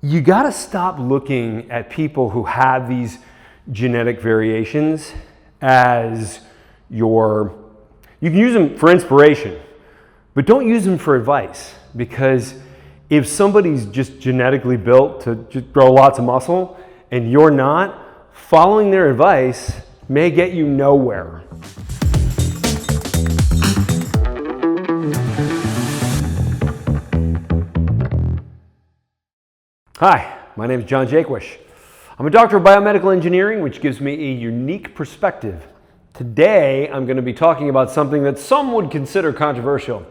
You got to stop looking at people who have these genetic variations as you can use them for inspiration, but don't use them for advice, because if somebody's just genetically built to just grow lots of muscle and you're not, following their advice may get you nowhere. Hi, my name is Jaquish. I'm a doctor of biomedical engineering, which gives me a unique perspective. Today, I'm going to be talking about something that some would consider controversial,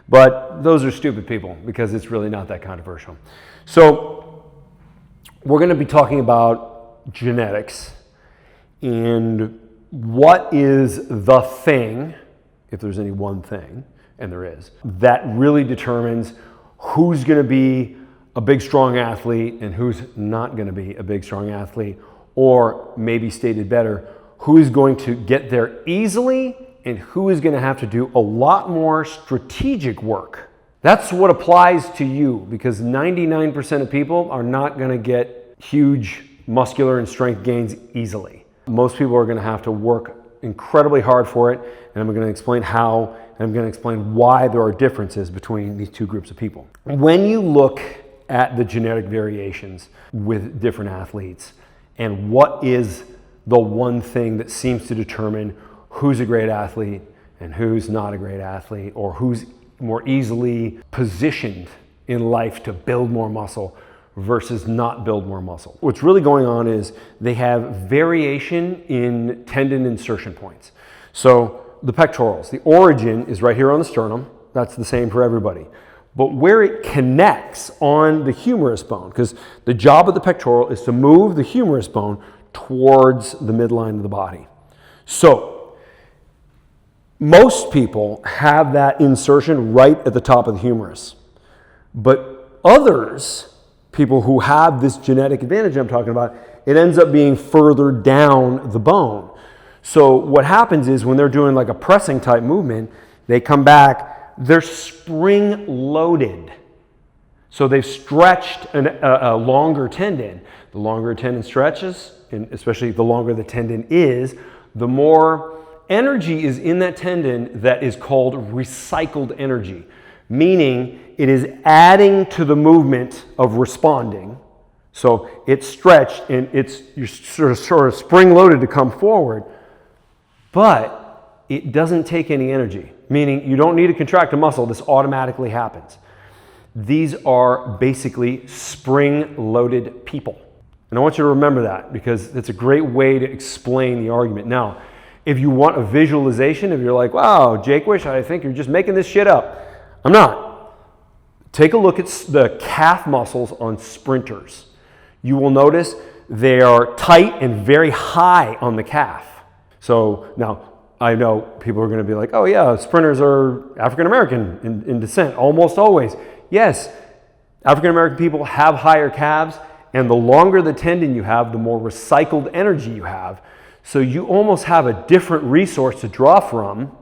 but those are stupid people because it's really not that controversial. So, we're going to be talking about genetics and what is the thing, if there's any one thing, and there is, that really determines who's going to be a big, strong athlete and who's not going to be a big, strong athlete, or maybe stated better, who is going to get there easily and who is going to have to do a lot more strategic work. That's what applies to you, because 99% of people are not going to get huge muscular and strength gains easily. Most people are going to have to work incredibly hard for it, and I'm going to explain how, and I'm going to explain why there are differences between these two groups of people. When you look at the genetic variations with different athletes and what is the one thing that seems to determine who's a great athlete and who's not a great athlete, or who's more easily positioned in life to build more muscle versus not build more muscle. What's really going on is they have variation in tendon insertion points. So the pectorals, the origin is right here on the sternum. That's the same for everybody. But where it connects on the humerus bone, because the job of the pectoral is to move the humerus bone towards the midline of the body. So most people have that insertion right at the top of the humerus. But others, people who have this genetic advantage I'm talking about, it ends up being further down the bone. So what happens is when they're doing like a pressing type movement, they come back, they're spring loaded. So they've stretched a longer tendon. The longer a tendon stretches, and especially the longer the tendon is, the more energy is in that tendon that is called recycled energy, meaning it is adding to the movement of responding. So it's stretched and you're sort of spring loaded to come forward, but it doesn't take any energy, meaning you don't need to contract a muscle. This automatically happens. These are basically spring-loaded people. And I want you to remember that, because it's a great way to explain the argument. Now, if you want a visualization, if you're like, wow, Jaquish, I think you're just making this shit up. I'm not. Take a look at the calf muscles on sprinters. You will notice they are tight and very high on the calf. So now, I know people are going to be like, oh yeah, sprinters are African-American in descent, almost always. Yes, African-American people have higher calves, and the longer the tendon you have, the more recycled energy you have. So you almost have a different resource to draw from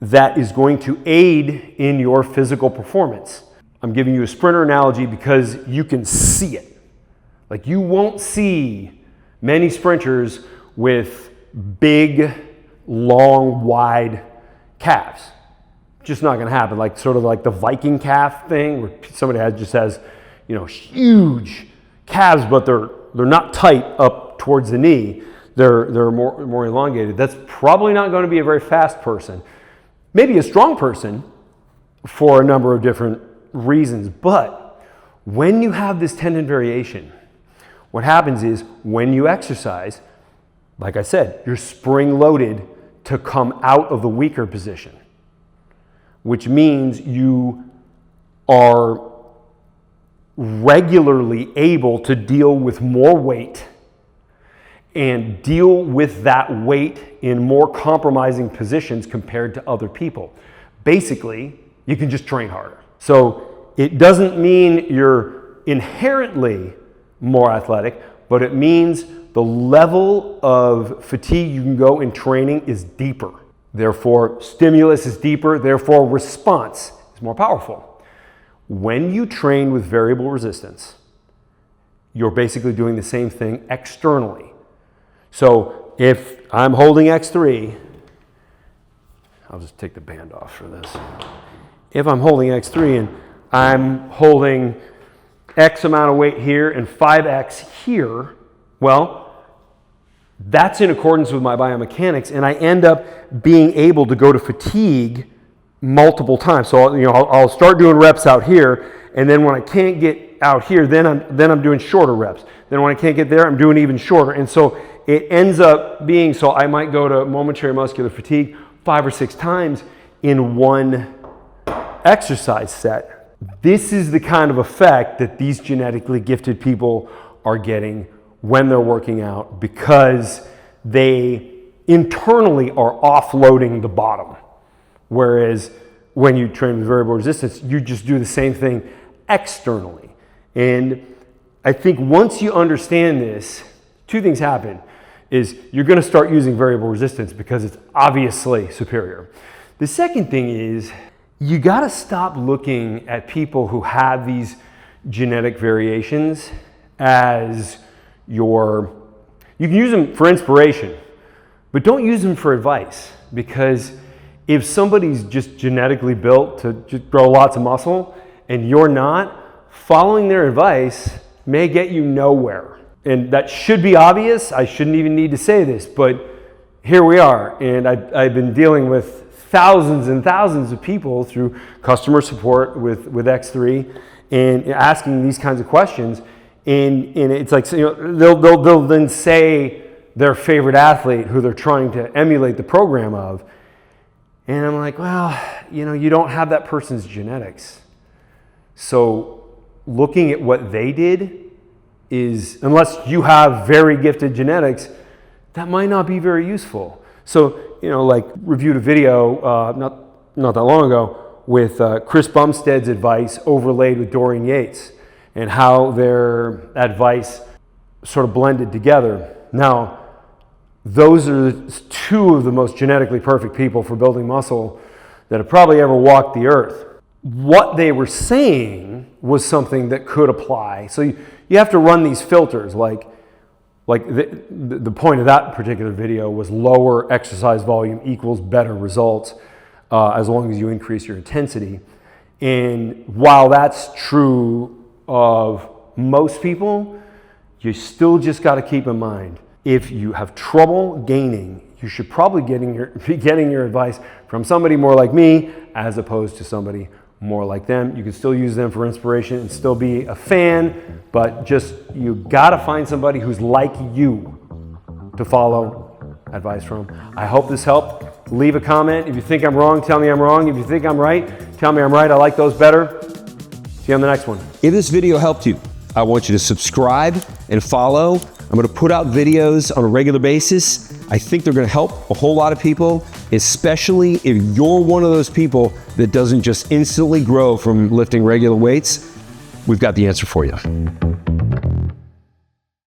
that is going to aid in your physical performance. I'm giving you a sprinter analogy because you can see it. Like, you won't see many sprinters with big, long, wide calves. Just not going to happen. Like, sort of like the Viking calf thing, where somebody just has, huge calves, but they're not tight up towards the knee. They're more elongated. That's probably not going to be a very fast person. Maybe a strong person for a number of different reasons. But when you have this tendon variation, what happens is when you exercise, like I said, you're spring loaded to come out of the weaker position, which means you are regularly able to deal with more weight and deal with that weight in more compromising positions compared to other people. Basically, you can just train harder. So it doesn't mean you're inherently more athletic, but it means the level of fatigue you can go in training is deeper. Therefore, stimulus is deeper, therefore response is more powerful. When you train with variable resistance, you're basically doing the same thing externally. So if I'm holding X3, I'll just take the band off for this. If I'm holding X3 and I'm holding X amount of weight here and 5X here, well, that's in accordance with my biomechanics, and I end up being able to go to fatigue multiple times. So I'll start doing reps out here, and then when I can't get out here, then I'm doing shorter reps. Then when I can't get there, I'm doing even shorter. And so it ends up being, so I might go to momentary muscular fatigue 5 or 6 times in one exercise set. This is the kind of effect that these genetically gifted people are getting when they're working out, because they internally are offloading the bottom. Whereas when you train with variable resistance, you just do the same thing externally. And I think once you understand this, 2 things happen. Is you're going to start using variable resistance because it's obviously superior. The second thing is you got to stop looking at people who have these genetic variations as you can use them for inspiration, but don't use them for advice, because if somebody's just genetically built to just grow lots of muscle and you're not, following their advice may get you nowhere. And that should be obvious. I shouldn't even need to say this, but here we are. And I've been dealing with thousands and thousands of people through customer support with X3 and asking these kinds of questions. And it's like, they'll then say their favorite athlete who they're trying to emulate the program of. And I'm like, well, you don't have that person's genetics. So looking at what they did is, unless you have very gifted genetics, that might not be very useful. So, like reviewed a video not that long ago with Chris Bumstead's advice overlaid with Dorian Yates and how their advice sort of blended together. Now, those are 2 of the most genetically perfect people for building muscle that have probably ever walked the earth. What they were saying was something that could apply. So you have to run these filters, like the point of that particular video was lower exercise volume equals better results as long as you increase your intensity. And while that's true of most people, you still just got to keep in mind, if you have trouble gaining, you should probably be getting your advice from somebody more like me as opposed to somebody more like them. You can still use them for inspiration and still be a fan, but you gotta find somebody who's like you to follow advice from. I hope this helped. Leave a comment. If you think I'm wrong, tell me I'm wrong. If you think I'm right, tell me I'm right. I like those better. See you on the next one. If this video helped you, I want you to subscribe and follow. I'm going to put out videos on a regular basis. I think they're going to help a whole lot of people, especially if you're one of those people that doesn't just instantly grow from lifting regular weights. We've got the answer for you.